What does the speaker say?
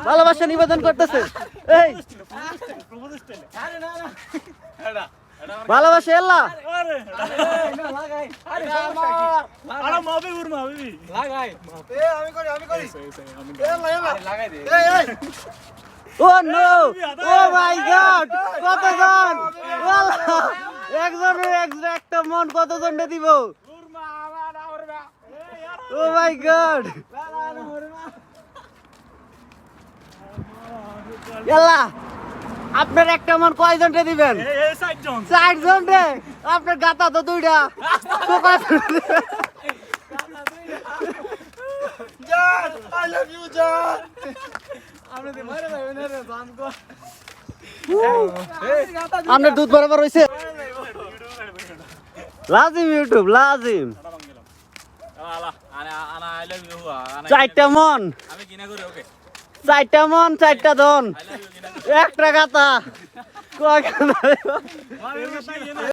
ভালোবাসা নিবেদন করতেছে এই ভালোবাসা এল্লা ও নো ও মাই গড কতজন একজনের একটা মন কতজন দিব ও মাই গড এল্লা আপনার একটা মন কয়জনকে দিবেন 4 জন রে আপনার গাতা তো দুইটা জান আই লাভ ইউ জান আপনি মারে যাবেন রে জান কো আপনার দুধ বরাবর হইছে লাজিম ইউটিউব লাজিম চারটা মন আমি কিনা করি ওকে 4টা মন 4টা ধন একটা গাতা কয়